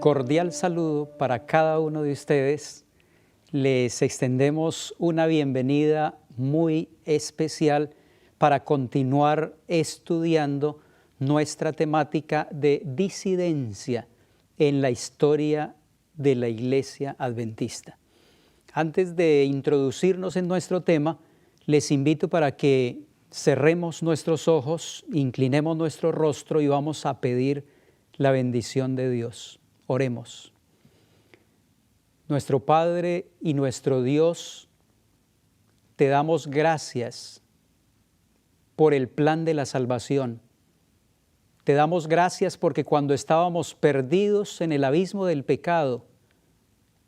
cordial saludo para cada uno de ustedes. Les extendemos una bienvenida muy especial para continuar estudiando nuestra temática de disidencia en la historia de la Iglesia Adventista. Antes de introducirnos en nuestro tema, les invito para que cerremos nuestros ojos, inclinemos nuestro rostro y vamos a pedir la bendición de Dios. Oremos. Nuestro Padre y nuestro Dios, te damos gracias por el plan de la salvación. Te damos gracias porque cuando estábamos perdidos en el abismo del pecado,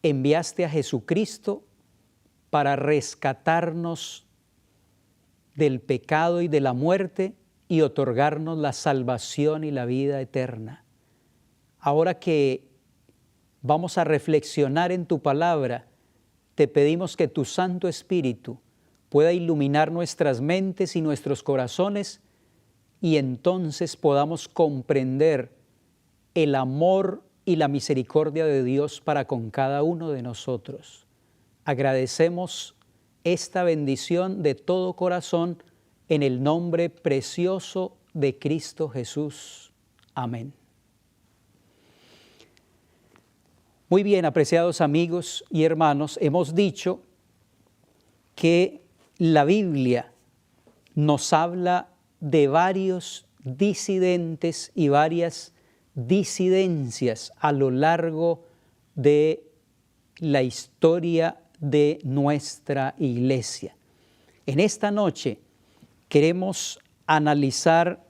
enviaste a Jesucristo para rescatarnos del pecado y de la muerte y otorgarnos la salvación y la vida eterna. Ahora que vamos a reflexionar en tu palabra, te pedimos que tu Santo Espíritu pueda iluminar nuestras mentes y nuestros corazones y entonces podamos comprender el amor y la misericordia de Dios para con cada uno de nosotros. Agradecemos esta bendición de todo corazón en el nombre precioso de Cristo Jesús. Amén. Muy bien, apreciados amigos y hermanos, hemos dicho que la Biblia nos habla de varios disidentes y varias disidencias a lo largo de la historia de nuestra iglesia. En esta noche queremos analizar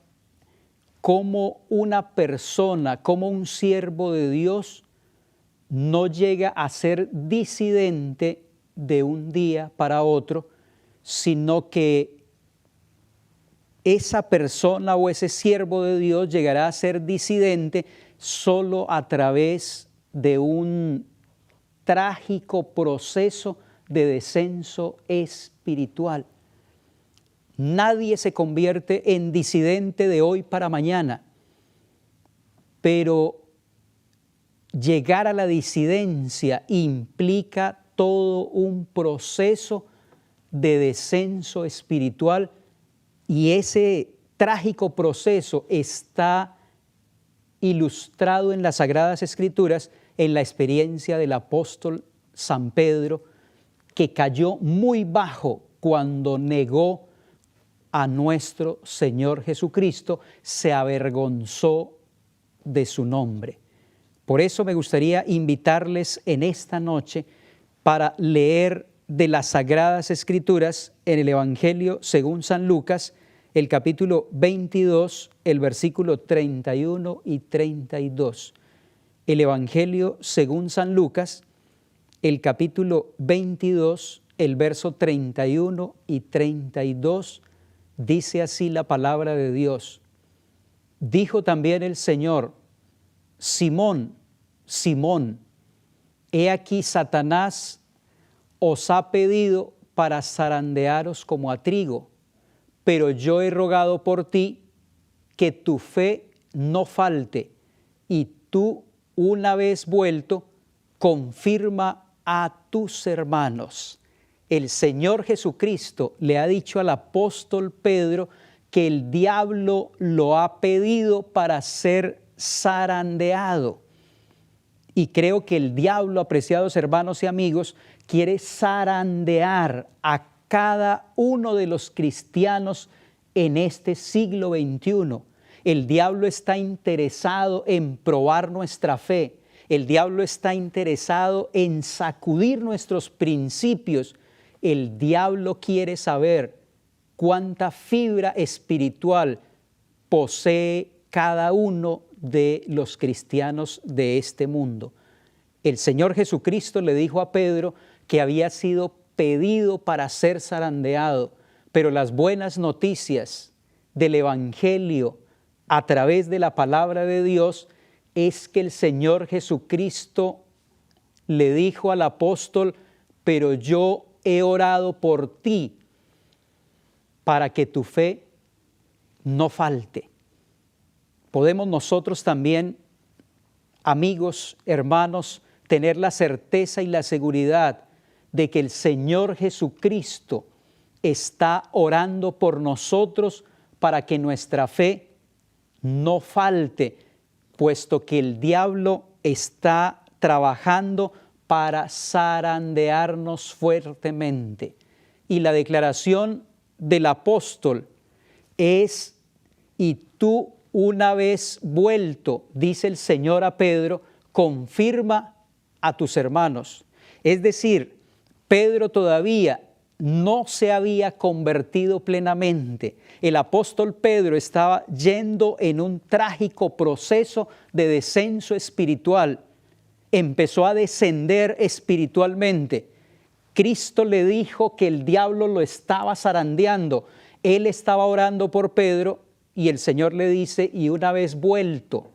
cómo una persona, cómo un siervo de Dios no llega a ser disidente de un día para otro, sino que esa persona o ese siervo de Dios llegará a ser disidente solo a través de un trágico proceso de descenso espiritual. Nadie se convierte en disidente de hoy para mañana, pero llegar a la disidencia implica todo un proceso de descenso espiritual y ese trágico proceso está ilustrado en las Sagradas Escrituras en la experiencia del apóstol San Pedro, que cayó muy bajo cuando negó a nuestro Señor Jesucristo, se avergonzó de su nombre. Por eso me gustaría invitarles en esta noche para leer de las Sagradas Escrituras en el Evangelio según San Lucas, el capítulo 22, el versículo 31 y 32. El Evangelio según San Lucas, el capítulo 22, el verso 31 y 32, dice así la palabra de Dios. Dijo también el Señor: Simón, Simón, he aquí Satanás os ha pedido para zarandearos como a trigo, pero yo he rogado por ti que tu fe no falte, y tú, una vez vuelto, confirma a tus hermanos. El Señor Jesucristo le ha dicho al apóstol Pedro que el diablo lo ha pedido para ser zarandeado. Y creo que el diablo, apreciados hermanos y amigos, quiere zarandear a cada uno de los cristianos en este siglo XXI. El diablo está interesado en probar nuestra fe. El diablo está interesado en sacudir nuestros principios. El diablo quiere saber cuánta fibra espiritual posee cada uno de los cristianos de este mundo. El Señor Jesucristo le dijo a Pedro que había sido pedido para ser zarandeado, pero las buenas noticias del Evangelio a través de la palabra de Dios es que el Señor Jesucristo le dijo al apóstol: pero yo he orado por ti para que tu fe no falte. Podemos nosotros también amigos, hermanos, tener la certeza y la seguridad de que el Señor Jesucristo está orando por nosotros para que nuestra fe no falte, puesto que el diablo está trabajando para zarandearnos fuertemente. Y la declaración del apóstol es: y tú, una vez vuelto, dice el Señor a Pedro, confirma a tus hermanos. Es decir, Pedro todavía no se había convertido plenamente. El apóstol Pedro estaba yendo en un trágico proceso de descenso espiritual. Empezó a descender espiritualmente. Cristo le dijo que el diablo lo estaba zarandeando. Él estaba orando por Pedro y el Señor le dice: y una vez vuelto,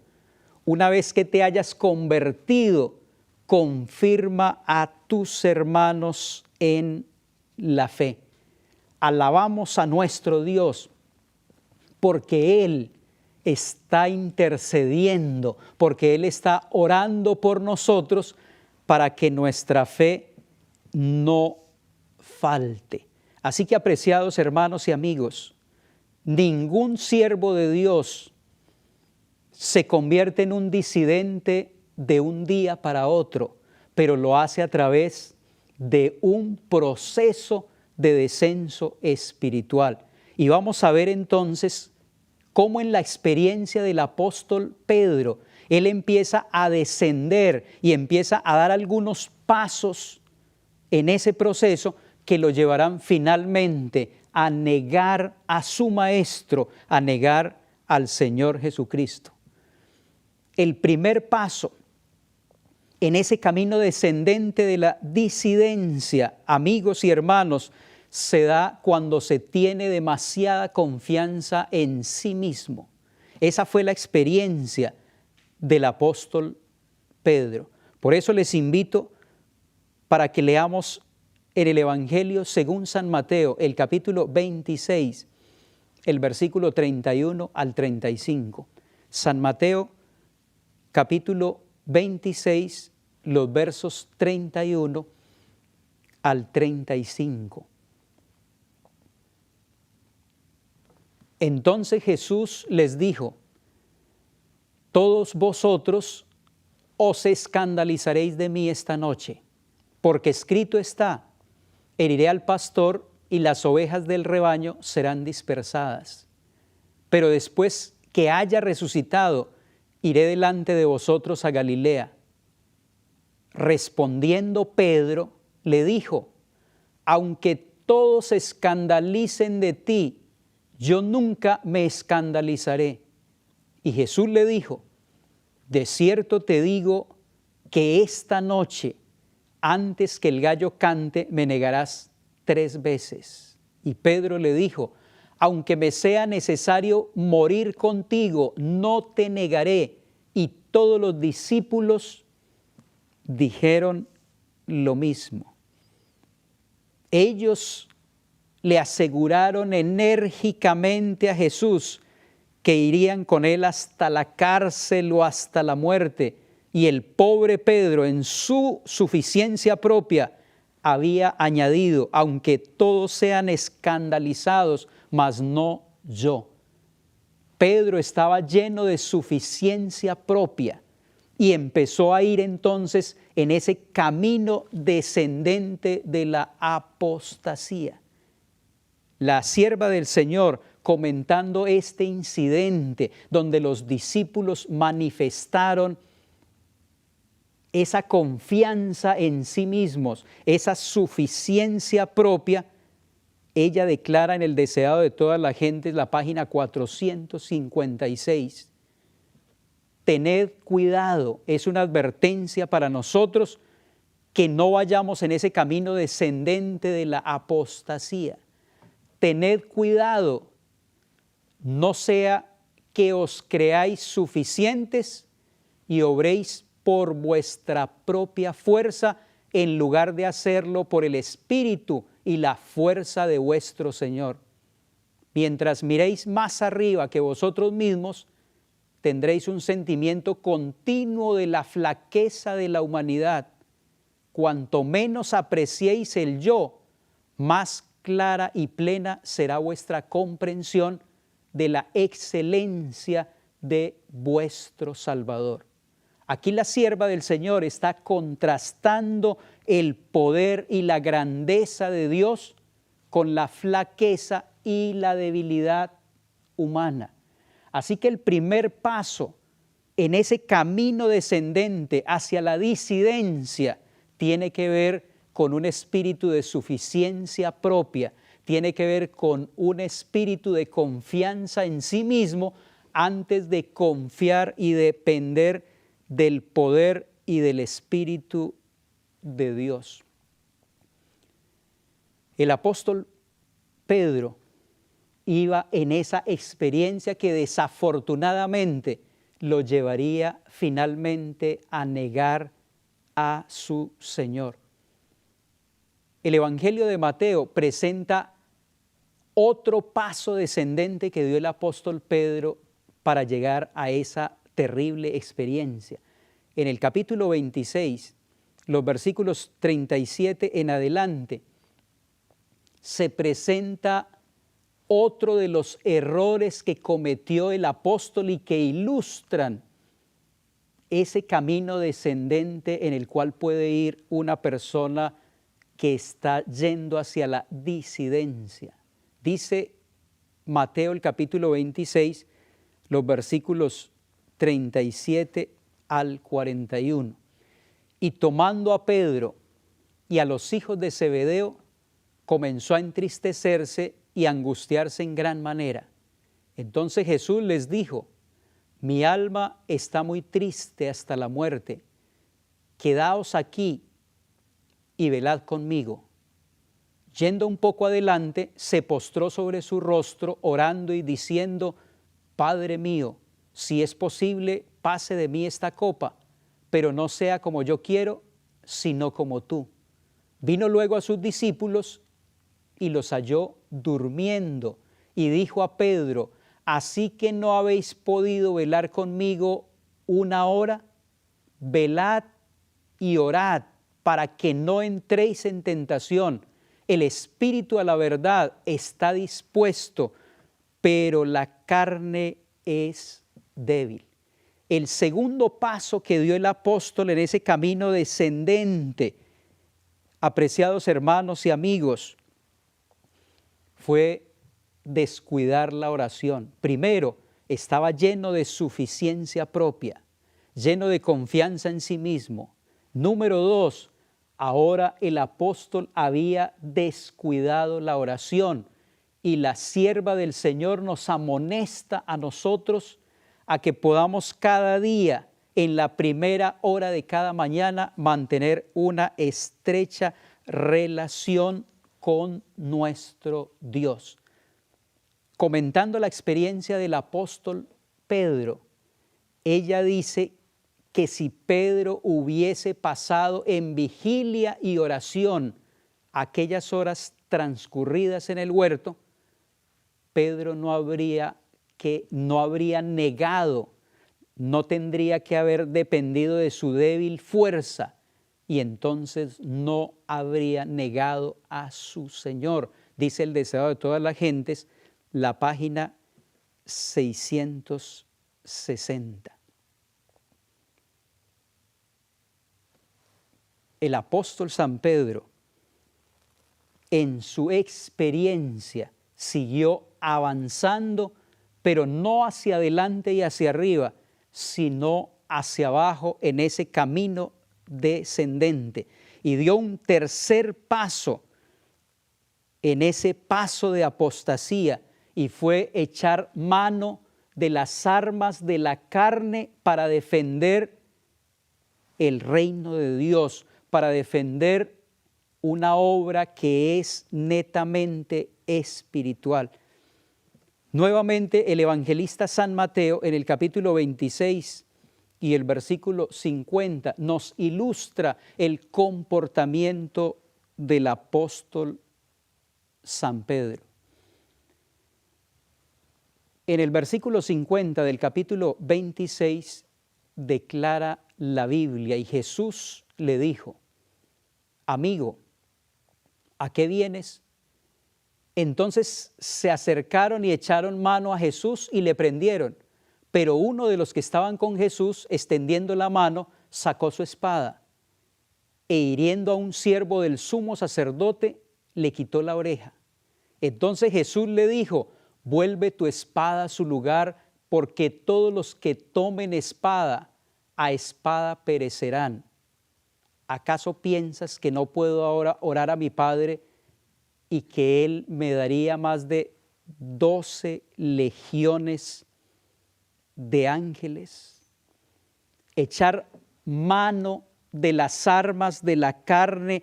una vez que te hayas convertido, confirma a tus hermanos en la fe. Alabamos a nuestro Dios porque Él está intercediendo, porque Él está orando por nosotros para que nuestra fe no falte. Así que, apreciados hermanos y amigos, ningún siervo de Dios se convierte en un disidente de un día para otro, pero lo hace a través de un proceso de descenso espiritual. Y vamos a ver entonces cómo en la experiencia del apóstol Pedro, él empieza a descender y empieza a dar algunos pasos en ese proceso que lo llevarán finalmente a negar a su maestro, a negar al Señor Jesucristo. El primer paso en ese camino descendente de la disidencia, amigos y hermanos, se da cuando se tiene demasiada confianza en sí mismo. Esa fue la experiencia del apóstol Pedro. Por eso les invito para que leamos en el Evangelio según San Mateo, el capítulo 26, el versículo 31 al 35. San Mateo, capítulo 26, los versos 31 al 35. Entonces Jesús les dijo: todos vosotros os escandalizaréis de mí esta noche, porque escrito está: heriré al pastor y las ovejas del rebaño serán dispersadas. Pero después que haya resucitado, iré delante de vosotros a Galilea. Respondiendo Pedro, le dijo: aunque todos se escandalicen de ti, yo nunca me escandalizaré. Y Jesús le dijo: de cierto te digo que esta noche, antes que el gallo cante, me negarás 3 veces. Y Pedro le dijo: aunque me sea necesario morir contigo, no te negaré. Y todos los discípulos dijeron lo mismo. Ellos le aseguraron enérgicamente a Jesús que irían con él hasta la cárcel o hasta la muerte. Y el pobre Pedro, en su suficiencia propia, había añadido: aunque todos sean escandalizados, mas no yo. Pedro estaba lleno de suficiencia propia y empezó a ir entonces en ese camino descendente de la apostasía. La sierva del Señor, comentando este incidente donde los discípulos manifestaron esa confianza en sí mismos, esa suficiencia propia, ella declara en el Deseado de toda la gente, la página 456, tened cuidado, es una advertencia para nosotros que no vayamos en ese camino descendente de la apostasía. Tened cuidado, no sea que os creáis suficientes y obréis por vuestra propia fuerza en lugar de hacerlo por el Espíritu y la fuerza de vuestro Señor. Mientras miréis más arriba que vosotros mismos, tendréis un sentimiento continuo de la flaqueza de la humanidad. Cuanto menos apreciéis el yo, más clara y plena será vuestra comprensión de la excelencia de vuestro Salvador. Aquí la sierva del Señor está contrastando el poder y la grandeza de Dios con la flaqueza y la debilidad humana. Así que el primer paso en ese camino descendente hacia la disidencia tiene que ver con un espíritu de suficiencia propia, tiene que ver con un espíritu de confianza en sí mismo antes de confiar y depender del poder y del Espíritu de Dios. El apóstol Pedro iba en esa experiencia que desafortunadamente lo llevaría finalmente a negar a su Señor. El Evangelio de Mateo presenta otro paso descendente que dio el apóstol Pedro para llegar a esa terrible experiencia. En el capítulo 26, los versículos 37 en adelante, se presenta otro de los errores que cometió el apóstol y que ilustran ese camino descendente en el cual puede ir una persona que está yendo hacia la disidencia. Dice Mateo el capítulo 26, los versículos 37 al 41. Y tomando a Pedro y a los hijos de Zebedeo, comenzó a entristecerse y angustiarse en gran manera. Entonces Jesús les dijo: mi alma está muy triste hasta la muerte. Quedaos aquí y velad conmigo. Yendo un poco adelante, se postró sobre su rostro, orando y diciendo: Padre mío, si es posible, pase de mí esta copa, pero no sea como yo quiero, sino como tú. Vino luego a sus discípulos y los halló durmiendo, y dijo a Pedro: ¿así que no habéis podido velar conmigo una hora? Velad y orad para que no entréis en tentación. El espíritu a la verdad está dispuesto, pero la carne es débil. El segundo paso que dio el apóstol en ese camino descendente, apreciados hermanos y amigos, fue descuidar la oración. Primero, estaba lleno de suficiencia propia, lleno de confianza en sí mismo. Número dos, ahora el apóstol había descuidado la oración, y la sierva del Señor nos amonesta a nosotros a que podamos cada día, en la primera hora de cada mañana, mantener una estrecha relación con nuestro Dios. Comentando la experiencia del apóstol Pedro, ella dice que si Pedro hubiese pasado en vigilia y oración aquellas horas transcurridas en el huerto, Pedro no habría negado, no tendría que haber dependido de su débil fuerza, y entonces no habría negado a su Señor. Dice el deseado de todas las gentes, la página 660. El apóstol San Pedro, en su experiencia, siguió avanzando, pero no hacia adelante y hacia arriba, sino hacia abajo en ese camino descendente. Y dio un tercer paso en ese paso de apostasía, y fue echar mano de las armas de la carne para defender el reino de Dios, para defender una obra que es netamente espiritual. Nuevamente el evangelista San Mateo en el capítulo 26 y el versículo 50 nos ilustra el comportamiento del apóstol San Pedro. En el versículo 50 del capítulo 26 declara la Biblia y Jesús le dijo: amigo, ¿a qué vienes? Entonces se acercaron y echaron mano a Jesús y le prendieron. Pero uno de los que estaban con Jesús, extendiendo la mano, sacó su espada e hiriendo a un siervo del sumo sacerdote, le quitó la oreja. Entonces Jesús le dijo: vuelve tu espada a su lugar, porque todos los que tomen espada, a espada perecerán. ¿Acaso piensas que no puedo ahora orar a mi Padre y que Él me daría más de 12 legiones de ángeles? Echar mano de las armas de la carne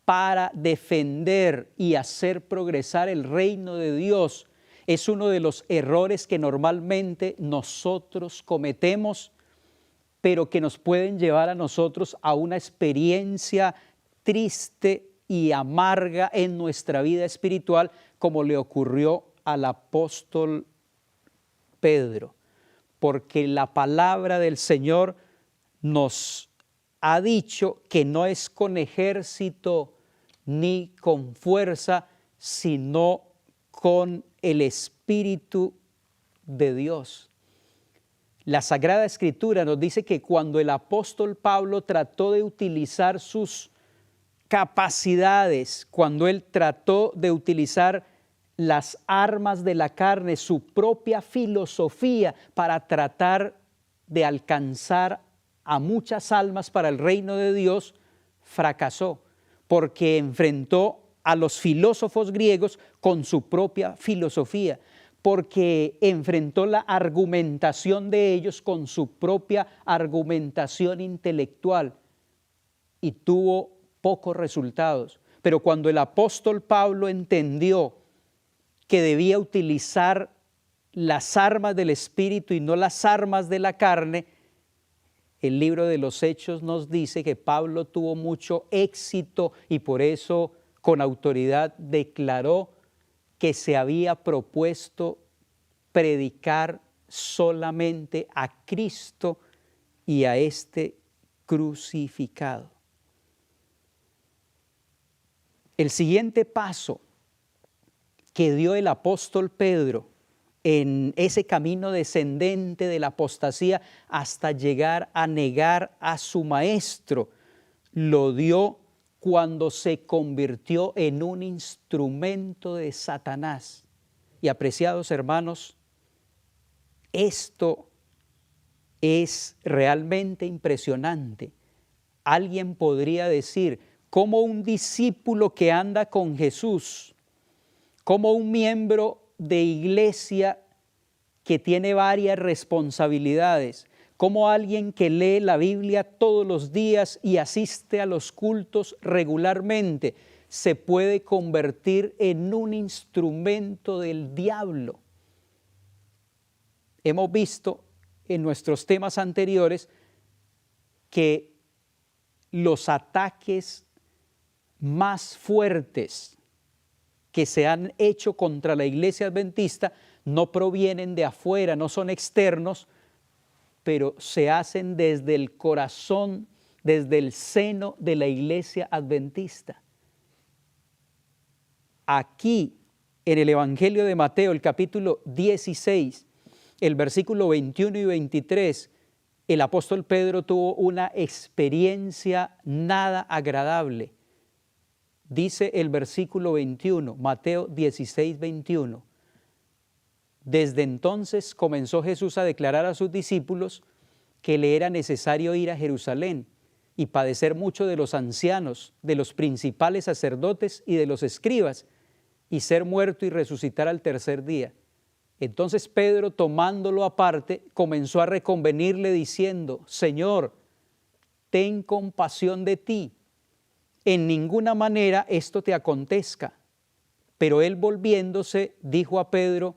para defender y hacer progresar el reino de Dios es uno de los errores que normalmente nosotros cometemos, pero que nos pueden llevar a nosotros a una experiencia triste y amarga en nuestra vida espiritual, como le ocurrió al apóstol Pedro, porque la palabra del Señor nos ha dicho que no es con ejército ni con fuerza, sino con el Espíritu de Dios. La Sagrada Escritura nos dice que cuando el apóstol Pablo trató de utilizar sus capacidades, cuando él trató de utilizar las armas de la carne, su propia filosofía para tratar de alcanzar a muchas almas para el reino de Dios, fracasó, porque enfrentó a los filósofos griegos con su propia filosofía, porque enfrentó la argumentación de ellos con su propia argumentación intelectual y tuvo pocos resultados. Pero cuando el apóstol Pablo entendió que debía utilizar las armas del Espíritu y no las armas de la carne, el libro de los Hechos nos dice que Pablo tuvo mucho éxito y por eso con autoridad declaró que se había propuesto predicar solamente a Cristo y a este crucificado. El siguiente paso que dio el apóstol Pedro en ese camino descendente de la apostasía hasta llegar a negar a su maestro, lo dio cuando se convirtió en un instrumento de Satanás. Y apreciados hermanos, esto es realmente impresionante. Alguien podría decir, ¿cómo un discípulo que anda con Jesús, como un miembro de iglesia que tiene varias responsabilidades, como alguien que lee la Biblia todos los días y asiste a los cultos regularmente, se puede convertir en un instrumento del diablo? Hemos visto en nuestros temas anteriores que los ataques más fuertes que se han hecho contra la iglesia adventista no provienen de afuera, no son externos, pero se hacen desde el corazón, desde el seno de la iglesia adventista. Aquí, en el Evangelio de Mateo, el capítulo 16, el versículo 21 y 23, el apóstol Pedro tuvo una experiencia nada agradable. Dice el versículo 21, Mateo 16, 21. Desde entonces comenzó Jesús a declarar a sus discípulos que le era necesario ir a Jerusalén y padecer mucho de los ancianos, de los principales sacerdotes y de los escribas, y ser muerto y resucitar al tercer día. Entonces Pedro, tomándolo aparte, comenzó a reconvenirle diciendo: Señor, ten compasión de ti. En ninguna manera esto te acontezca. Pero él, volviéndose, dijo a Pedro: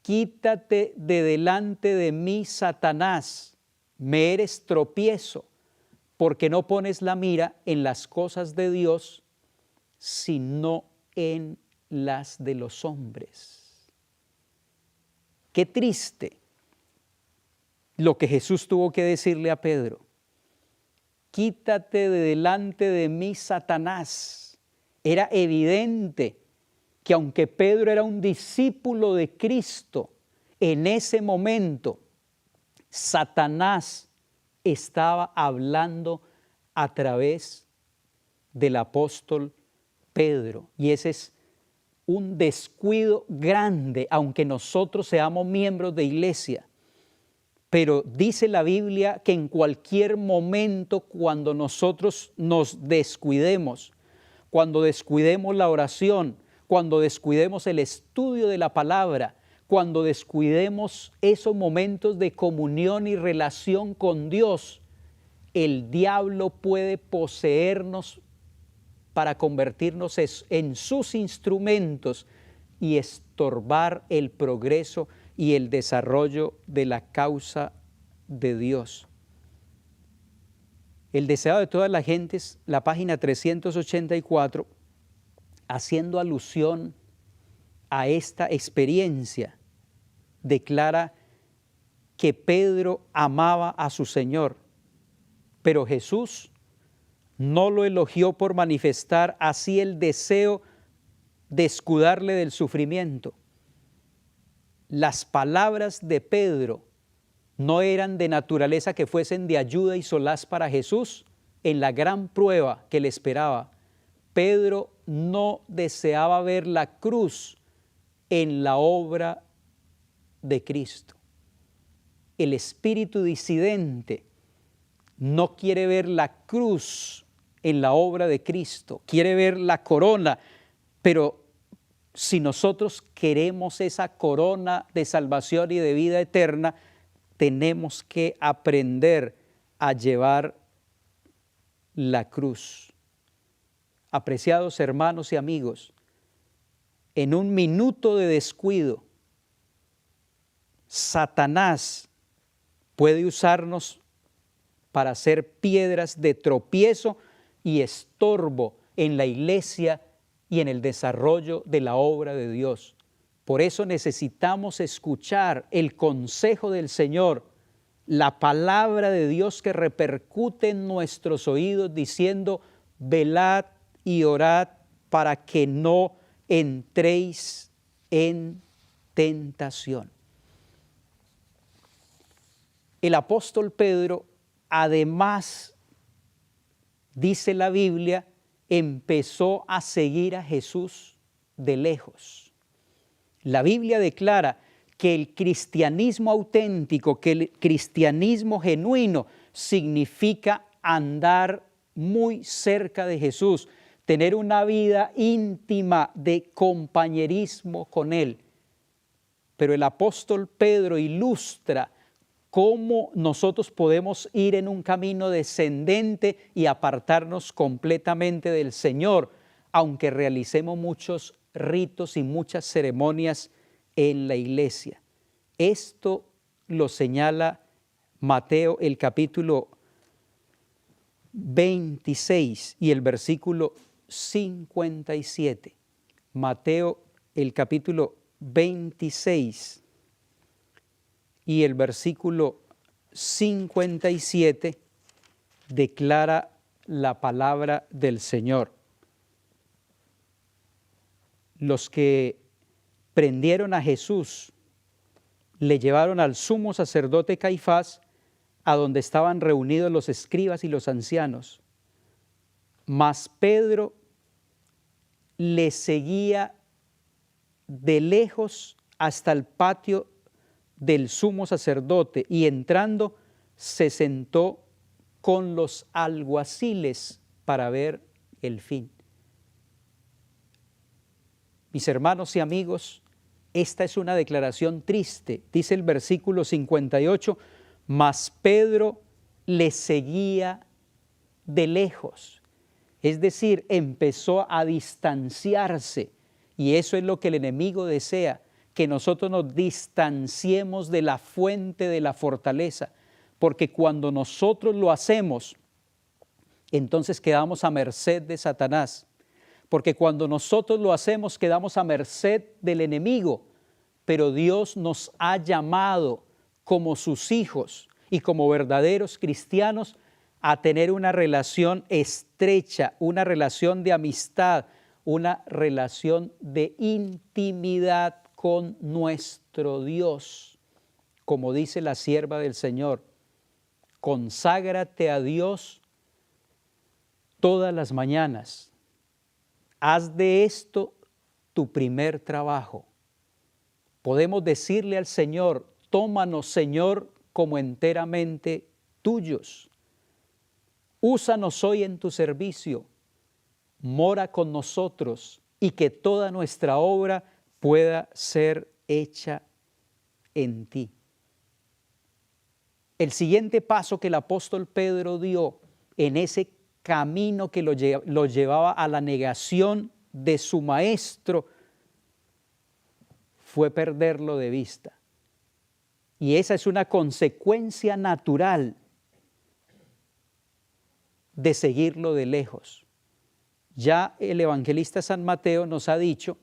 quítate de delante de mí, Satanás, me eres tropiezo, porque no pones la mira en las cosas de Dios, sino en las de los hombres. Qué triste lo que Jesús tuvo que decirle a Pedro. Quítate de delante de mí, Satanás. Era evidente que aunque Pedro era un discípulo de Cristo, en ese momento Satanás estaba hablando a través del apóstol Pedro. Y ese es un descuido grande, aunque nosotros seamos miembros de iglesia. Pero dice la Biblia que en cualquier momento, cuando nosotros nos descuidemos, cuando descuidemos la oración, cuando descuidemos el estudio de la palabra, cuando descuidemos esos momentos de comunión y relación con Dios, el diablo puede poseernos para convertirnos en sus instrumentos y estorbar el progreso y el desarrollo de la causa de Dios. El deseado de todas las gentes, la página 384, haciendo alusión a esta experiencia, declara que Pedro amaba a su Señor, pero Jesús no lo elogió por manifestar así el deseo de escudarle del sufrimiento. Las palabras de Pedro no eran de naturaleza que fuesen de ayuda y solaz para Jesús en la gran prueba que le esperaba. Pedro no deseaba ver la cruz en la obra de Cristo. El espíritu disidente no quiere ver la cruz en la obra de Cristo, quiere ver la corona, pero si nosotros queremos esa corona de salvación y de vida eterna, tenemos que aprender a llevar la cruz. Apreciados hermanos y amigos, en un minuto de descuido, Satanás puede usarnos para ser piedras de tropiezo y estorbo en la iglesia y en el desarrollo de la obra de Dios. Por eso necesitamos escuchar el consejo del Señor, la palabra de Dios que repercute en nuestros oídos diciendo: velad y orad para que no entréis en tentación. El apóstol Pedro, además, dice la Biblia, empezó a seguir a Jesús de lejos. La Biblia declara que el cristianismo auténtico, que el cristianismo genuino significa andar muy cerca de Jesús, tener una vida íntima de compañerismo con Él. Pero el apóstol Pedro ilustra cómo nosotros podemos ir en un camino descendente y apartarnos completamente del Señor, aunque realicemos muchos ritos y muchas ceremonias en la iglesia. Esto lo señala Mateo, el capítulo 26 y el versículo 57. Mateo, el capítulo 26 y el versículo 57 declara la palabra del Señor. Los que prendieron a Jesús le llevaron al sumo sacerdote Caifás, a donde estaban reunidos los escribas y los ancianos. Mas Pedro le seguía de lejos hasta el patio del sumo sacerdote y entrando se sentó con los alguaciles para ver el fin. Mis hermanos y amigos, esta es una declaración triste. Dice el versículo 58, mas Pedro le seguía de lejos. Es decir, empezó a distanciarse. Y eso es lo que el enemigo desea, que nosotros nos distanciemos de la fuente de la fortaleza. Porque cuando nosotros lo hacemos, entonces quedamos a merced de Satanás. Porque cuando nosotros lo hacemos, quedamos a merced del enemigo. pero Dios nos ha llamado como sus hijos y como verdaderos cristianos a tener una relación estrecha, una relación de amistad, una relación de intimidad con nuestro Dios. Como dice la sierva del Señor, conságrate a Dios todas las mañanas. Haz de esto tu primer trabajo. Podemos decirle al Señor, tómanos, Señor, como enteramente tuyos. Úsanos hoy en tu servicio, mora con nosotros y que toda nuestra obra pueda ser hecha en ti. El siguiente paso que el apóstol Pedro dio en ese camino que lo llevaba a la negación de su maestro fue perderlo de vista. Y esa es una consecuencia natural de seguirlo de lejos. Ya el evangelista San Mateo nos ha dicho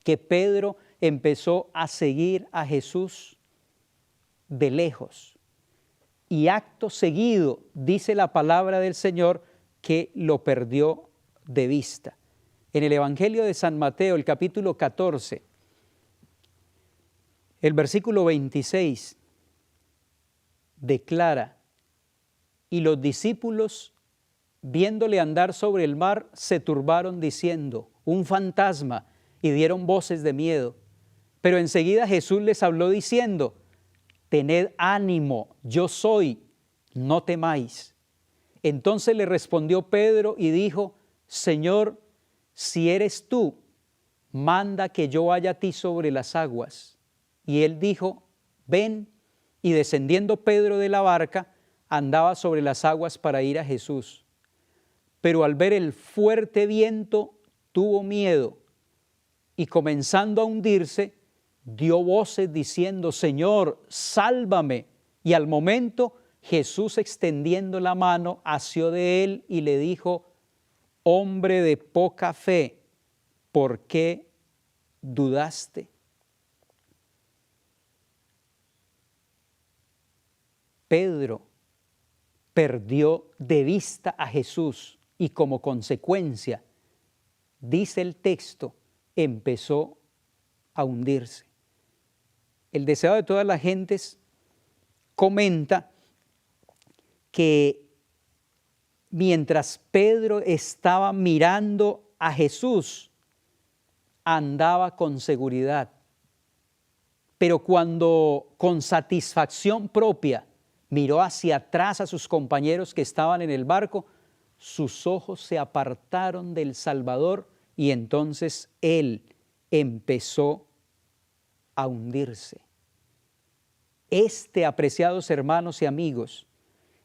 que Pedro empezó a seguir a Jesús de lejos. Y acto seguido, dice la palabra del Señor, que lo perdió de vista. En el Evangelio de San Mateo, el capítulo 14, el versículo 26, declara: y los discípulos, viéndole andar sobre el mar, se turbaron diciendo: un fantasma, y dieron voces de miedo. Pero enseguida Jesús les habló diciendo: tened ánimo, yo soy, no temáis. Entonces le respondió Pedro y dijo: Señor, si eres tú, manda que yo vaya a ti sobre las aguas. Y él dijo: ven. Y descendiendo Pedro de la barca, andaba sobre las aguas para ir a Jesús. Pero al ver el fuerte viento, tuvo miedo, y comenzando a hundirse, dio voces diciendo: Señor, sálvame. Y al momento Jesús, extendiendo la mano, asió de él y le dijo: hombre de poca fe, ¿por qué dudaste? Pedro perdió de vista a Jesús y como consecuencia, dice el texto, empezó a hundirse. El deseo de todas las gentes comenta que mientras Pedro estaba mirando a Jesús, andaba con seguridad. Pero cuando con satisfacción propia miró hacia atrás a sus compañeros que estaban en el barco, sus ojos se apartaron del Salvador y entonces él empezó a hundirse. Este, apreciados hermanos y amigos,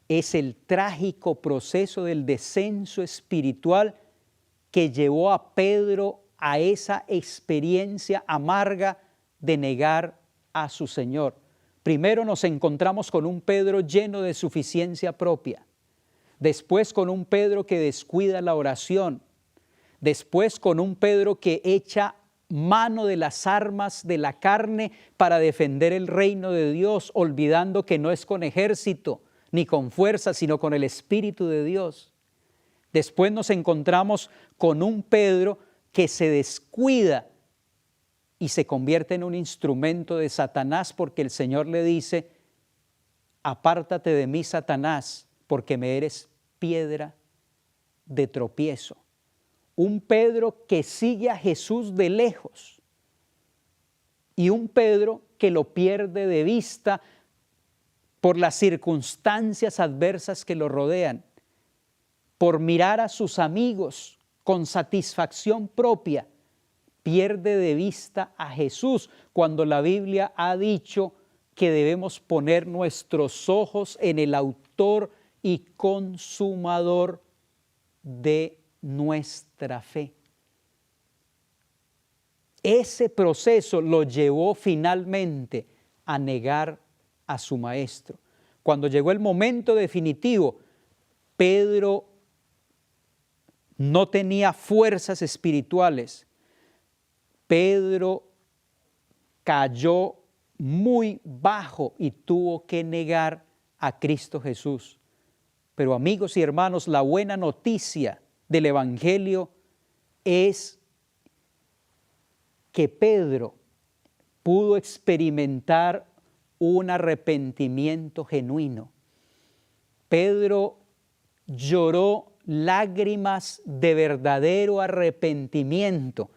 es el trágico proceso del descenso espiritual que llevó a Pedro a esa experiencia amarga de negar a su Señor. Primero nos encontramos con un Pedro lleno de suficiencia propia, después con un Pedro que descuida la oración, después con un Pedro que echa mano de las armas de la carne para defender el reino de Dios, olvidando que no es con ejército ni con fuerza, sino con el Espíritu de Dios. Después nos encontramos con un Pedro que se descuida y se convierte en un instrumento de Satanás, porque el Señor le dice: apártate de mí, Satanás, porque me eres piedra de tropiezo. Un Pedro que sigue a Jesús de lejos y un Pedro que lo pierde de vista por las circunstancias adversas que lo rodean, por mirar a sus amigos con satisfacción propia. Pierde de vista a Jesús cuando la Biblia ha dicho que debemos poner nuestros ojos en el autor y consumador de nuestra fe. Ese proceso lo llevó finalmente a negar a su maestro. Cuando llegó el momento definitivo, Pedro no tenía fuerzas espirituales. Pedro cayó muy bajo y tuvo que negar a Cristo Jesús. Pero amigos y hermanos, la buena noticia del Evangelio es que Pedro pudo experimentar un arrepentimiento genuino. Pedro lloró lágrimas de verdadero arrepentimiento.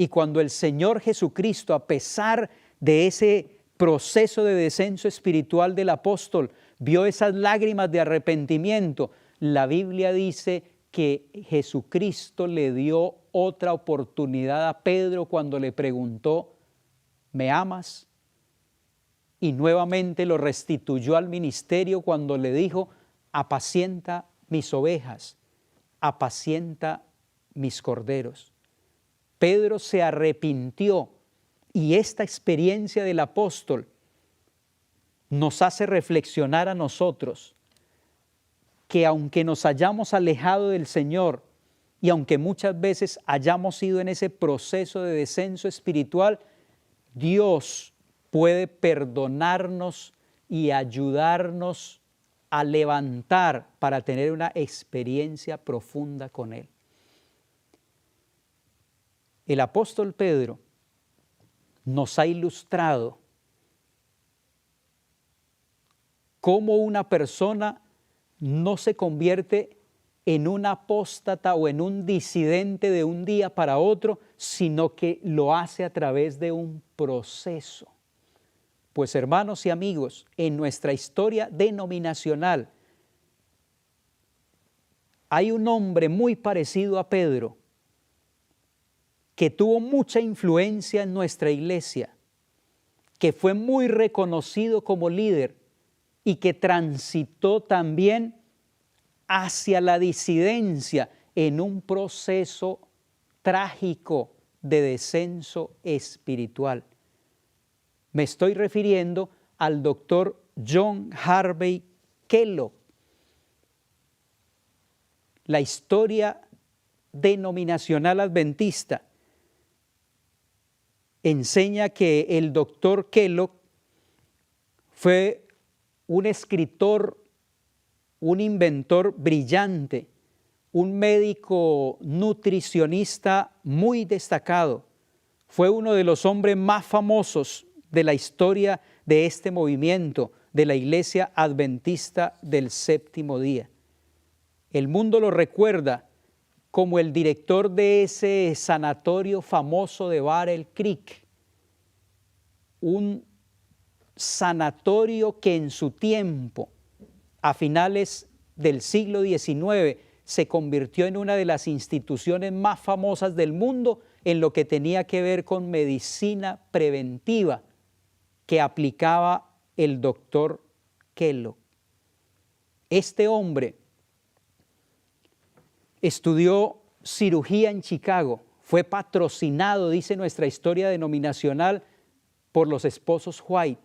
Y cuando el Señor Jesucristo, a pesar de ese proceso de descenso espiritual del apóstol, vio esas lágrimas de arrepentimiento, la Biblia dice que Jesucristo le dio otra oportunidad a Pedro cuando le preguntó, ¿me amas? Y nuevamente lo restituyó al ministerio cuando le dijo, apacienta mis ovejas, apacienta mis corderos. Pedro se arrepintió y esta experiencia del apóstol nos hace reflexionar a nosotros que aunque nos hayamos alejado del Señor y aunque muchas veces hayamos ido en ese proceso de descenso espiritual, Dios puede perdonarnos y ayudarnos a levantar para tener una experiencia profunda con Él. El apóstol Pedro nos ha ilustrado cómo una persona no se convierte en un apóstata o en un disidente de un día para otro, sino que lo hace a través de un proceso. Pues hermanos y amigos, en nuestra historia denominacional hay un hombre muy parecido a Pedro que tuvo mucha influencia en nuestra iglesia, que fue muy reconocido como líder y que transitó también hacia la disidencia en un proceso trágico de descenso espiritual. Me estoy refiriendo al doctor John Harvey Kellogg. La historia denominacional adventista enseña que el doctor Kellogg fue un escritor, un inventor brillante, un médico nutricionista muy destacado. Fue uno de los hombres más famosos de la historia de este movimiento, de la Iglesia Adventista del Séptimo Día. El mundo lo recuerda como el director de ese sanatorio famoso de Battle Creek, un sanatorio que en su tiempo, a finales del siglo XIX, se convirtió en una de las instituciones más famosas del mundo en lo que tenía que ver con medicina preventiva que aplicaba el doctor Kellogg. Este hombre estudió cirugía en Chicago, fue patrocinado, dice nuestra historia denominacional, por los esposos White.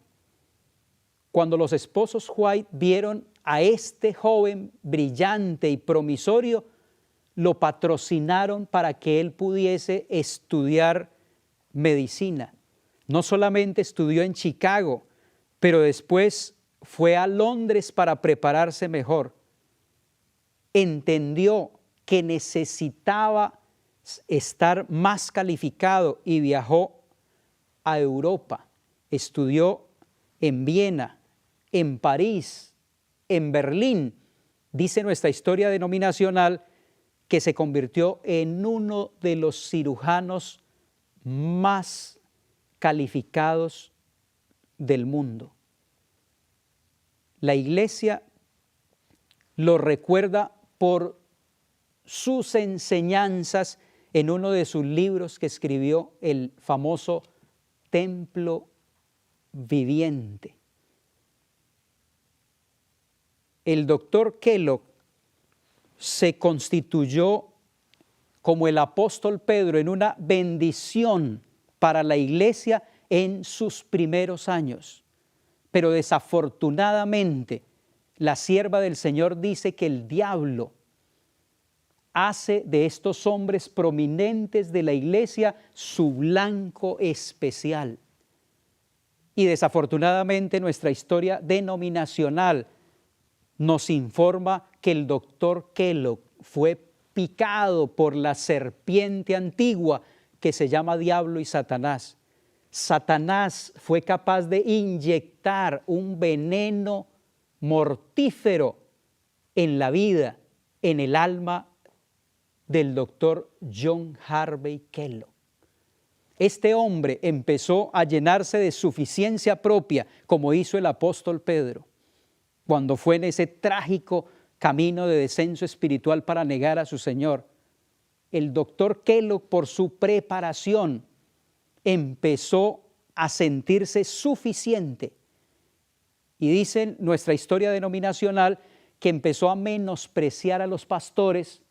Cuando los esposos White vieron a este joven brillante y promisorio, lo patrocinaron para que él pudiese estudiar medicina. No solamente estudió en Chicago, pero después fue a Londres para prepararse mejor. Entendió que necesitaba estar más calificado y viajó a Europa. Estudió en Viena, en París, en Berlín. Dice nuestra historia denominacional que se convirtió en uno de los cirujanos más calificados del mundo. La iglesia lo recuerda por sus enseñanzas en uno de sus libros que escribió, el famoso Templo Viviente. El doctor Kellogg se constituyó como el apóstol Pedro en una bendición para la iglesia en sus primeros años. Pero desafortunadamente, la sierva del Señor dice que el diablo hace de estos hombres prominentes de la iglesia su blanco especial. Y desafortunadamente nuestra historia denominacional nos informa que el doctor Kellogg fue picado por la serpiente antigua que se llama Diablo y Satanás. Satanás fue capaz de inyectar un veneno mortífero en la vida, en el alma del doctor John Harvey Kellogg. Este hombre empezó a llenarse de suficiencia propia, como hizo el apóstol Pedro, cuando fue en ese trágico camino de descenso espiritual para negar a su Señor. El doctor Kellogg, por su preparación, empezó a sentirse suficiente. Y dice nuestra historia denominacional que empezó a menospreciar a los pastores,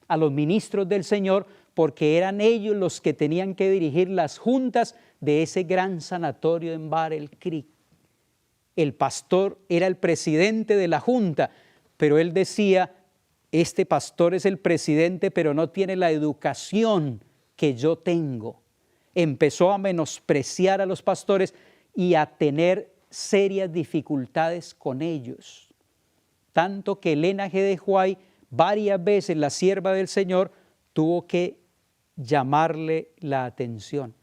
a los ministros del Señor, porque eran ellos los que tenían que dirigir las juntas de ese gran sanatorio en Battle Creek. El pastor era el presidente de la junta, pero él decía, este pastor es el presidente, pero no tiene la educación que yo tengo. Empezó a menospreciar a los pastores y a tener serias dificultades con ellos. Tanto que Elena G. de White, varias veces la sierva del Señor, tuvo que llamarle la atención.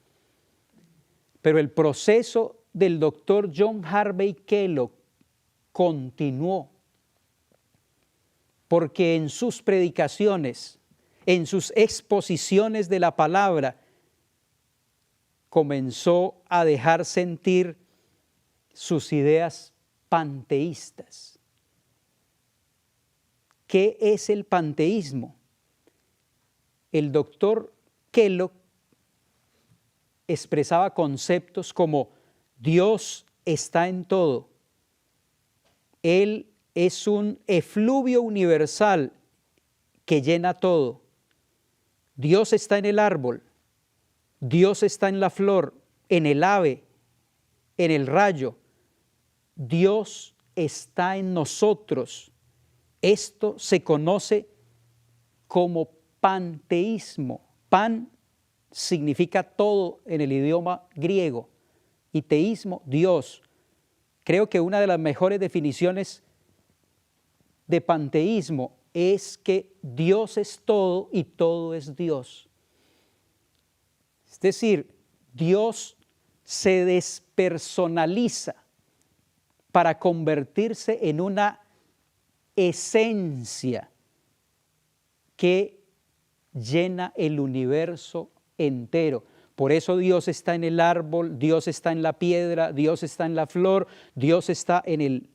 Pero el proceso del doctor John Harvey Kellogg continuó, porque en sus predicaciones, en sus exposiciones de la palabra, comenzó a dejar sentir sus ideas panteístas. ¿Qué es el panteísmo? El doctor Kellogg expresaba conceptos como Dios está en todo. Él es un efluvio universal que llena todo. Dios está en el árbol, Dios está en la flor, en el ave, en el rayo. Dios está en nosotros. Esto se conoce como panteísmo. Pan significa todo en el idioma griego y teísmo, Dios. Creo que una de las mejores definiciones de panteísmo es que Dios es todo y todo es Dios. Es decir, Dios se despersonaliza para convertirse en una esencia que llena el universo entero. Por eso Dios está en el árbol, Dios está en la piedra, Dios está en la flor, Dios está en el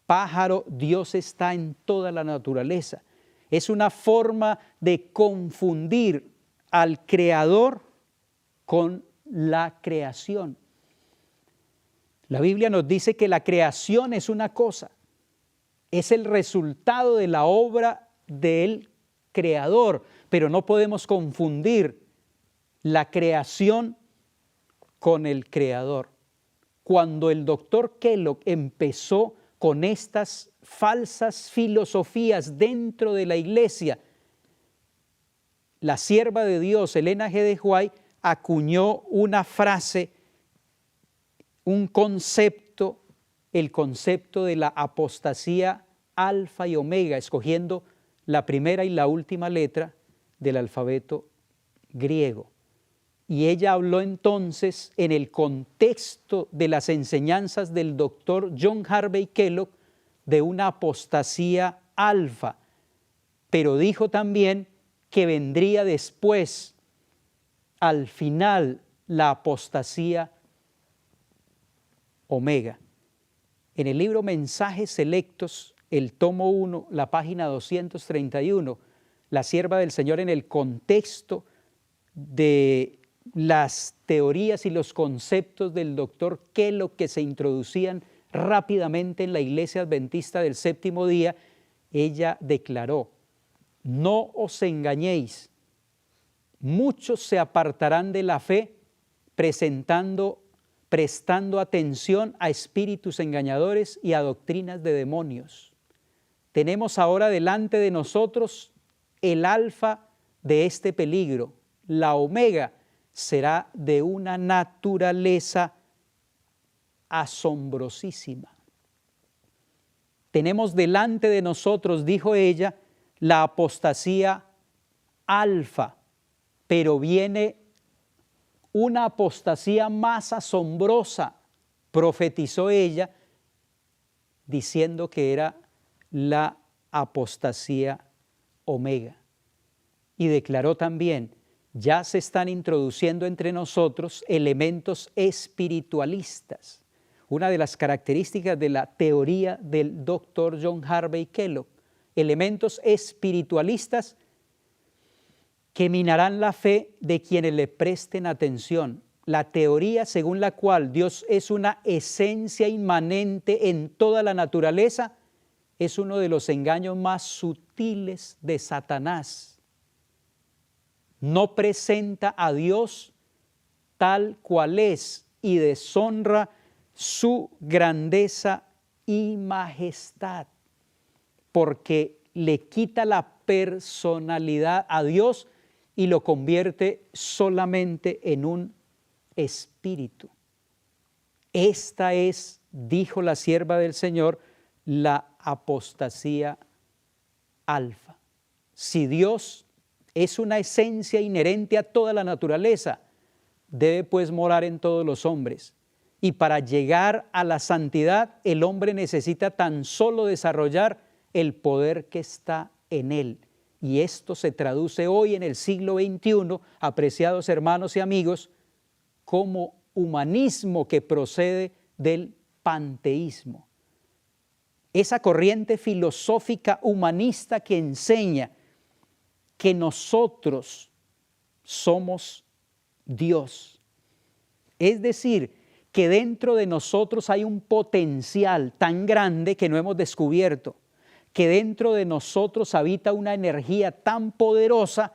pájaro, Dios está en toda la naturaleza. Es una forma de confundir al Creador con la creación. La Biblia nos dice que la creación es una cosa, es el resultado de la obra del Creador, pero no podemos confundir la creación con el Creador. Cuando el doctor Kellogg empezó con estas falsas filosofías dentro de la iglesia, la sierva de Dios, Elena G. de White, acuñó una frase, un concepto, el concepto de la apostasía alfa y omega, escogiendo la primera y la última letra del alfabeto griego. Y ella habló entonces en el contexto de las enseñanzas del doctor John Harvey Kellogg de una apostasía alfa, pero dijo también que vendría después, al final, la apostasía omega. En el libro Mensajes Selectos, el tomo 1, la página 231, la sierva del Señor, en el contexto de las teorías y los conceptos del doctor Kellogg que se introducían rápidamente en la iglesia adventista del séptimo día, ella declaró: no os engañéis, muchos se apartarán de la fe prestando atención a espíritus engañadores y a doctrinas de demonios. Tenemos ahora delante de nosotros el alfa de este peligro. La omega será de una naturaleza asombrosísima. Tenemos delante de nosotros, dijo ella, la apostasía alfa, pero viene una apostasía más asombrosa, profetizó ella, diciendo que era la apostasía omega. Y declaró también, ya se están introduciendo entre nosotros elementos espiritualistas. Una de las características de la teoría del Dr. John Harvey Kellogg, elementos espiritualistas que minarán la fe de quienes le presten atención. La teoría según la cual Dios es una esencia inmanente en toda la naturaleza es uno de los engaños más sutiles de Satanás. No presenta a Dios tal cual es y deshonra su grandeza y majestad, porque le quita la personalidad a Dios y lo convierte solamente en un espíritu. Esta es, dijo la sierva del Señor, la apostasía alfa. Si Dios es una esencia inherente a toda la naturaleza, debe pues morar en todos los hombres. Y para llegar a la santidad, el hombre necesita tan solo desarrollar el poder que está en él. Y esto se traduce hoy en el siglo XXI, apreciados hermanos y amigos, como humanismo que procede del panteísmo. Esa corriente filosófica humanista que enseña que nosotros somos Dios. Es decir, que dentro de nosotros hay un potencial tan grande que no hemos descubierto, que dentro de nosotros habita una energía tan poderosa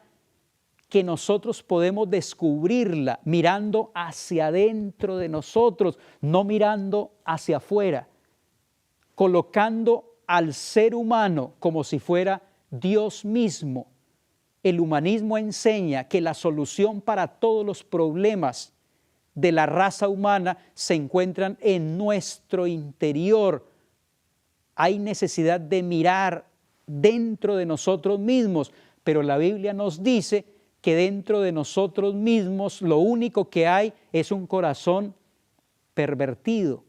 que nosotros podemos descubrirla mirando hacia adentro de nosotros, no mirando hacia afuera, colocando al ser humano como si fuera Dios mismo. El humanismo enseña que la solución para todos los problemas de la raza humana se encuentran en nuestro interior. Hay necesidad de mirar dentro de nosotros mismos, pero la Biblia nos dice que dentro de nosotros mismos lo único que hay es un corazón pervertido,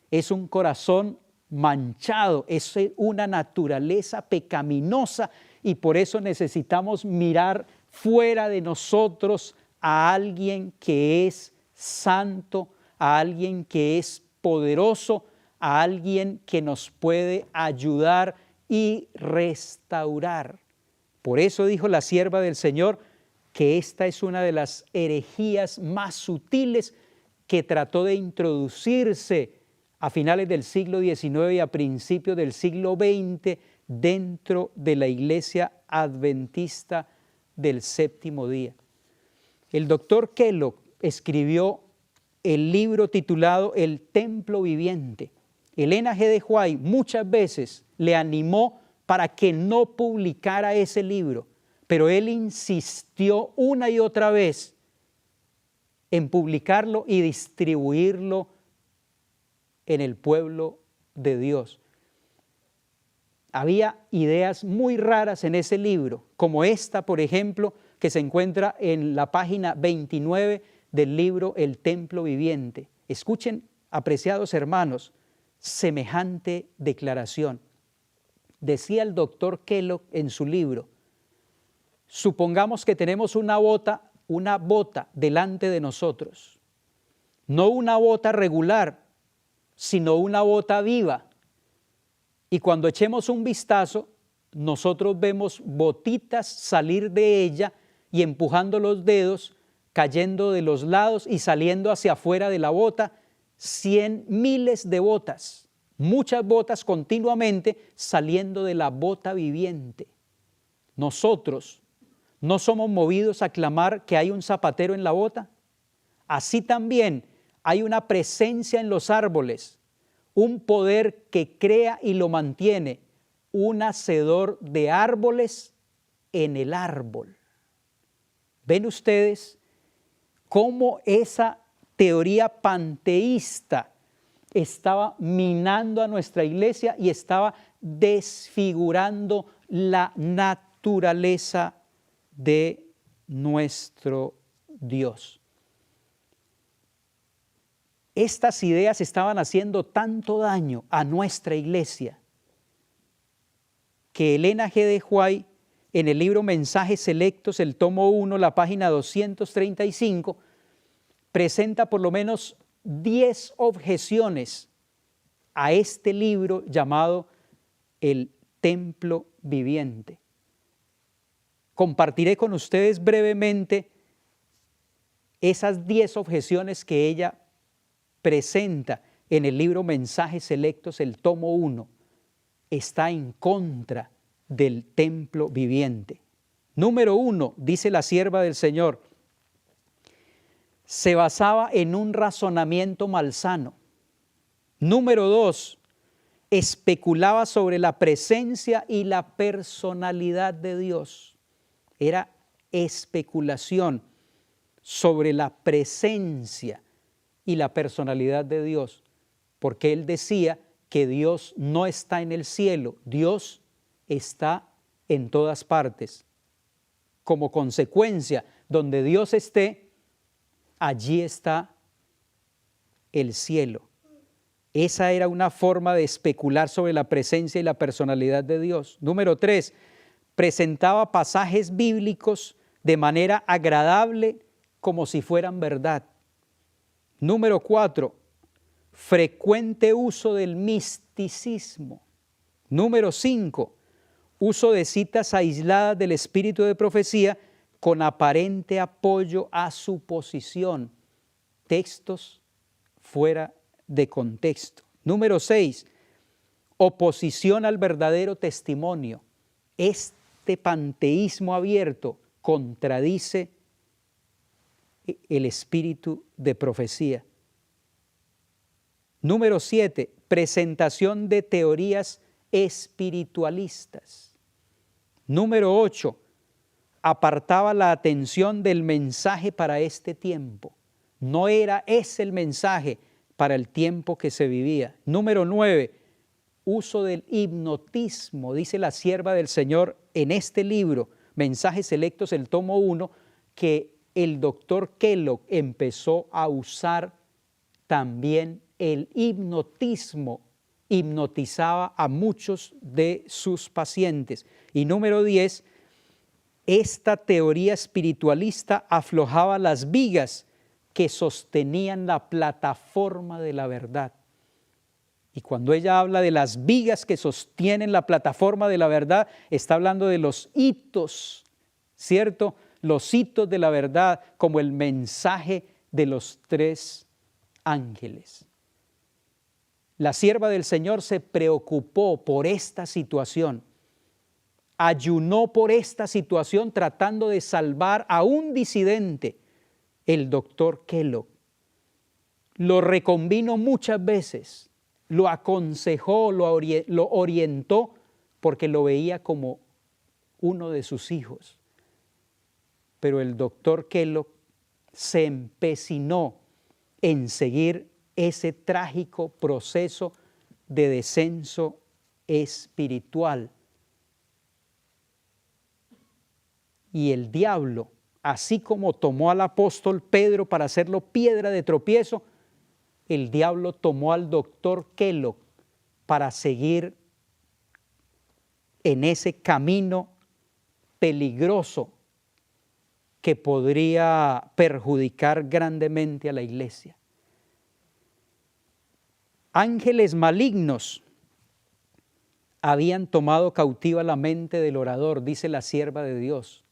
es un corazón manchado, es una naturaleza pecaminosa y por eso necesitamos mirar fuera de nosotros a alguien que es santo, a alguien que es poderoso, a alguien que nos puede ayudar y restaurar. Por eso dijo la sierva del Señor que esta es una de las herejías más sutiles que trató de introducirse a finales del siglo XIX y a principios del siglo XX dentro de la Iglesia Adventista del Séptimo Día. El doctor Kellogg escribió el libro titulado El Templo Viviente. Elena G. de White muchas veces le animó para que no publicara ese libro, pero él insistió una y otra vez en publicarlo y distribuirlo en el pueblo de Dios. Había ideas muy raras en ese libro, como esta, por ejemplo, que se encuentra en la página 29 del libro El Templo Viviente. Escuchen, apreciados hermanos, semejante declaración. Decía el doctor Kellogg en su libro, supongamos que tenemos una bota delante de nosotros, no una bota regular, sino una bota viva. Y cuando echemos un vistazo, nosotros vemos botitas salir de ella y empujando los dedos, cayendo de los lados y saliendo hacia afuera de la bota, miles de botas, muchas botas continuamente saliendo de la bota viviente. Nosotros no somos movidos a clamar que hay un zapatero en la bota. Así también hay una presencia en los árboles, un poder que crea y lo mantiene, un hacedor de árboles en el árbol. ¿Ven ustedes cómo esa teoría panteísta estaba minando a nuestra iglesia y estaba desfigurando la naturaleza de nuestro Dios. Estas ideas estaban haciendo tanto daño a nuestra iglesia que Elena G. de White, en el libro Mensajes Selectos, el tomo 1, la página 235, presenta por lo menos 10 objeciones a este libro llamado El Templo Viviente. Compartiré con ustedes brevemente esas 10 objeciones que ella presenta en el libro Mensajes Selectos, el tomo 1. Está en contra del templo viviente. Número 1, dice la sierva del Señor, se basaba en un razonamiento malsano. Número 2, especulaba sobre la presencia y la personalidad de Dios. Era especulación sobre la presencia y la personalidad de Dios, porque él decía que Dios no está en el cielo, Dios está en todas partes. Como consecuencia, donde Dios esté, allí está el cielo. Esa era una forma de especular sobre la presencia y la personalidad de Dios. Número 3, presentaba pasajes bíblicos de manera agradable como si fueran verdad. Número 4, frecuente uso del misticismo. Número 5, uso de citas aisladas del espíritu de profecía con aparente apoyo a su posición. Textos fuera de contexto. Número 6, oposición al verdadero testimonio. Este panteísmo abierto contradice el espíritu de profecía. Número 7, presentación de teorías espiritualistas. Número 8, apartaba la atención del mensaje para este tiempo. No era ese el mensaje para el tiempo que se vivía. Número 9, uso del hipnotismo. Dice la sierva del Señor en este libro, Mensajes Selectos, el tomo 1, que el doctor Kellogg empezó a usar también el hipnotismo. Hipnotizaba a muchos de sus pacientes. Y número 10, esta teoría espiritualista aflojaba las vigas que sostenían la plataforma de la verdad. Y cuando ella habla de las vigas que sostienen la plataforma de la verdad, está hablando de los hitos, ¿cierto? Los hitos de la verdad, como el mensaje de los 3 ángeles. La sierva del Señor se preocupó por esta situación, ayunó por esta situación tratando de salvar a un disidente, el doctor Kellogg. Lo reconvino muchas veces, lo aconsejó, lo orientó, porque lo veía como uno de sus hijos. Pero el doctor Kellogg se empecinó en seguir ese trágico proceso de descenso espiritual. Y el diablo, así como tomó al apóstol Pedro para hacerlo piedra de tropiezo, el diablo tomó al doctor Kellogg para seguir en ese camino peligroso que podría perjudicar grandemente a la iglesia. Ángeles malignos habían tomado cautiva la mente del orador, dice la sierva de Dios.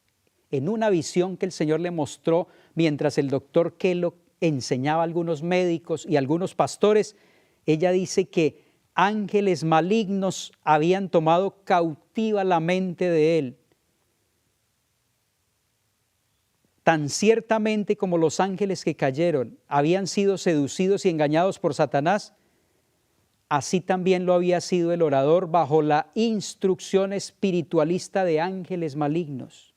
En una visión que el Señor le mostró mientras el doctor Kellogg enseñaba a algunos médicos y a algunos pastores, ella dice que ángeles malignos habían tomado cautiva la mente de él. Tan ciertamente como los ángeles que cayeron habían sido seducidos y engañados por Satanás, así también lo había sido el orador bajo la instrucción espiritualista de ángeles malignos.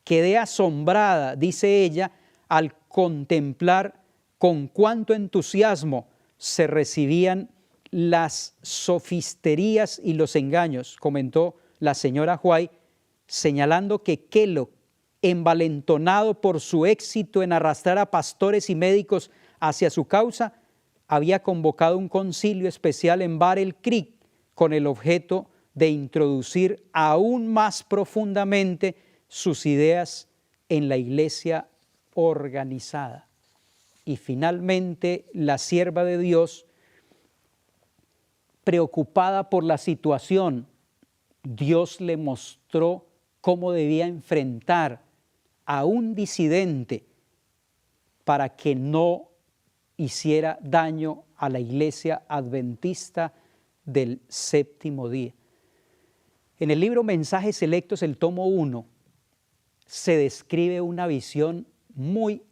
Quedé asombrada, dice ella, al contemplar con cuánto entusiasmo se recibían las sofisterías y los engaños, comentó la señora White, señalando que Kellogg, envalentonado por su éxito en arrastrar a pastores y médicos hacia su causa, había convocado un concilio especial en Battle Creek con el objeto de introducir aún más profundamente sus ideas en la iglesia organizada. Y finalmente la sierva de Dios, preocupada por la situación, Dios le mostró cómo debía enfrentar a un disidente para que no hiciera daño a la iglesia adventista del séptimo día. En el libro Mensajes Selectos, el tomo 1, se describe una visión muy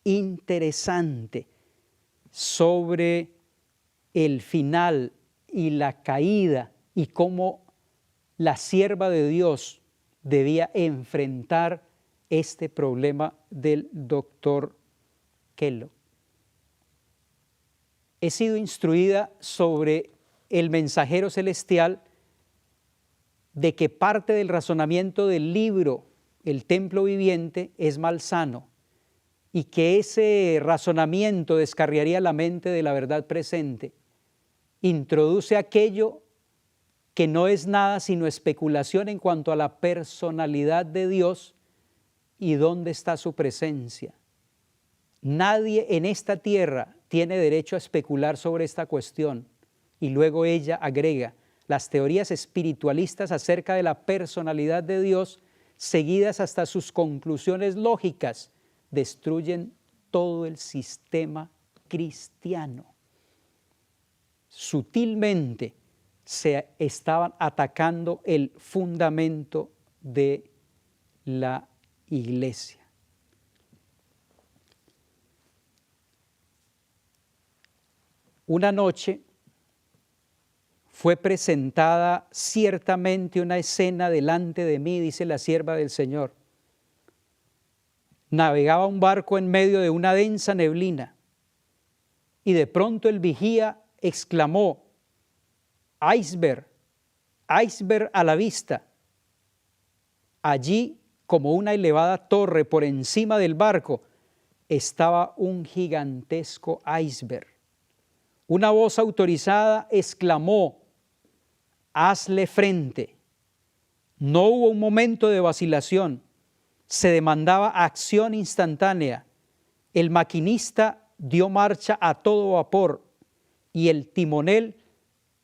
interesante sobre el final y la caída y cómo la sierva de Dios debía enfrentar este problema del doctor Kellogg. He sido instruida sobre el mensajero celestial de que parte del razonamiento del libro El Templo Viviente es malsano y que ese razonamiento descarriaría la mente de la verdad presente. Introduce aquello que no es nada sino especulación en cuanto a la personalidad de Dios y dónde está su presencia. Nadie en esta tierra tiene derecho a especular sobre esta cuestión. Y luego ella agrega, las teorías espiritualistas acerca de la personalidad de Dios, seguidas hasta sus conclusiones lógicas, destruyen todo el sistema cristiano. Sutilmente se estaban atacando el fundamento de la iglesia. Una noche fue presentada ciertamente una escena delante de mí, dice la sierva del Señor. Navegaba un barco en medio de una densa neblina y de pronto el vigía exclamó, iceberg, iceberg a la vista. Allí, como una elevada torre por encima del barco, estaba un gigantesco iceberg. Una voz autorizada exclamó, hazle frente. No hubo un momento de vacilación. Se demandaba acción instantánea. El maquinista dio marcha a todo vapor y el timonel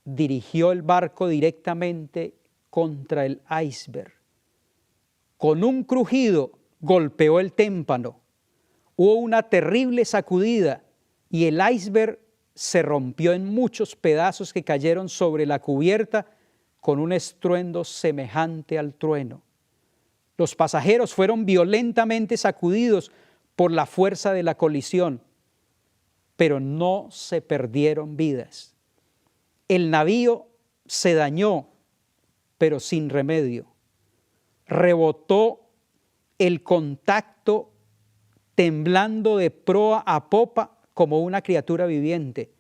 dirigió el barco directamente contra el iceberg. Con un crujido golpeó el témpano. Hubo una terrible sacudida y el iceberg se rompió en muchos pedazos que cayeron sobre la cubierta con un estruendo semejante al trueno. Los pasajeros fueron violentamente sacudidos por la fuerza de la colisión, pero no se perdieron vidas. El navío se dañó, pero sin remedio. Rebotó el contacto temblando de proa a popa como una criatura viviente.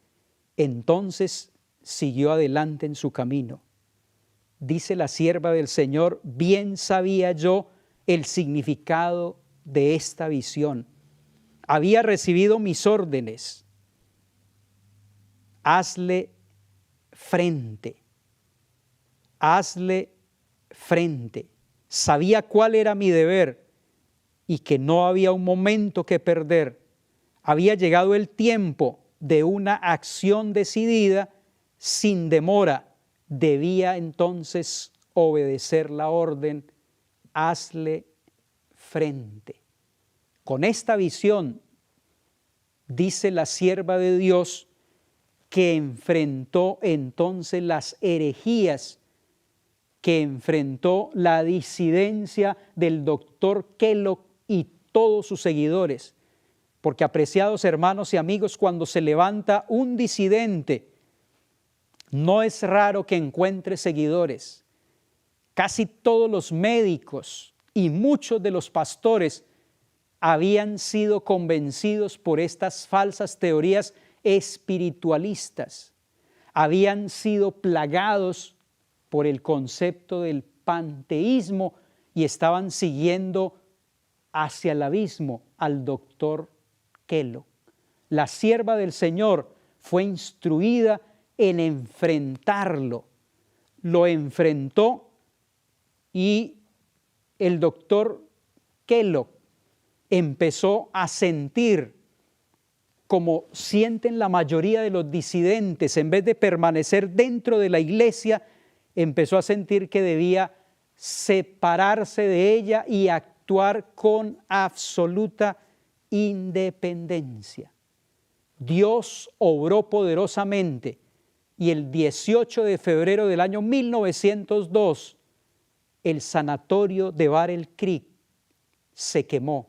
Entonces siguió adelante en su camino. Dice la sierva del Señor, bien sabía yo el significado de esta visión. Había recibido mis órdenes. Hazle frente. Hazle frente. Sabía cuál era mi deber y que no había un momento que perder. Había llegado el tiempo de una acción decidida sin demora. Debía entonces obedecer la orden, hazle frente. Con esta visión, dice la sierva de Dios, que enfrentó entonces las herejías, que enfrentó la disidencia del doctor Kellogg y todos sus seguidores. Porque, apreciados hermanos y amigos, cuando se levanta un disidente, no es raro que encuentre seguidores. Casi todos los médicos y muchos de los pastores habían sido convencidos por estas falsas teorías espiritualistas. Habían sido plagados por el concepto del panteísmo y estaban siguiendo hacia el abismo al doctor Kellogg. La sierva del Señor fue instruida en enfrentarlo. Lo enfrentó y el doctor Kellogg empezó a sentir, como sienten la mayoría de los disidentes, en vez de permanecer dentro de la iglesia, empezó a sentir que debía separarse de ella y actuar con absoluta independencia. Dios obró poderosamente y el 18 de febrero del año 1902, el sanatorio de Battle Creek se quemó.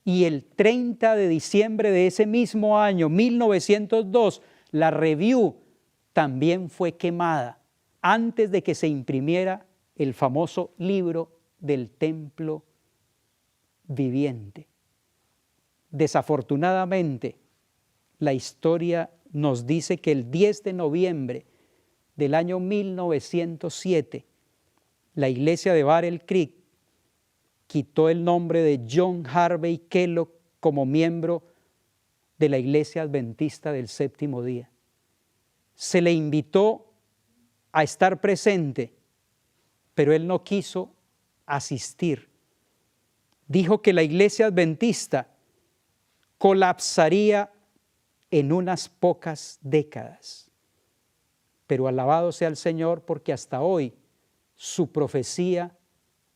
Y el 30 de diciembre de ese mismo año, 1902, la Review también fue quemada antes de que se imprimiera el famoso libro del templo viviente. Desafortunadamente, la historia nos dice que el 10 de noviembre del año 1907, la iglesia de Battle Creek quitó el nombre de John Harvey Kellogg como miembro de la Iglesia Adventista del Séptimo Día. Se le invitó a estar presente, pero él no quiso asistir. Dijo que la Iglesia Adventista colapsaría en unas pocas décadas. Pero alabado sea el Señor, porque hasta hoy su profecía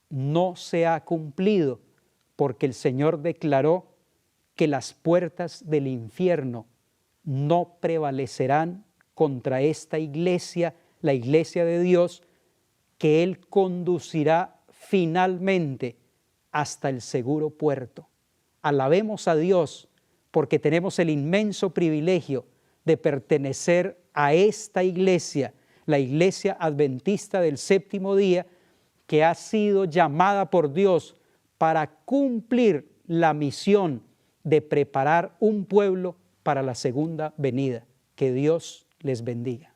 no se ha cumplido, porque el Señor declaró que las puertas del infierno no prevalecerán contra esta iglesia, la iglesia de Dios, que Él conducirá finalmente hasta el seguro puerto. Alabemos a Dios, porque tenemos el inmenso privilegio de pertenecer a esta iglesia, la Iglesia Adventista del Séptimo Día, que ha sido llamada por Dios para cumplir la misión de preparar un pueblo para la segunda venida. Que Dios les bendiga.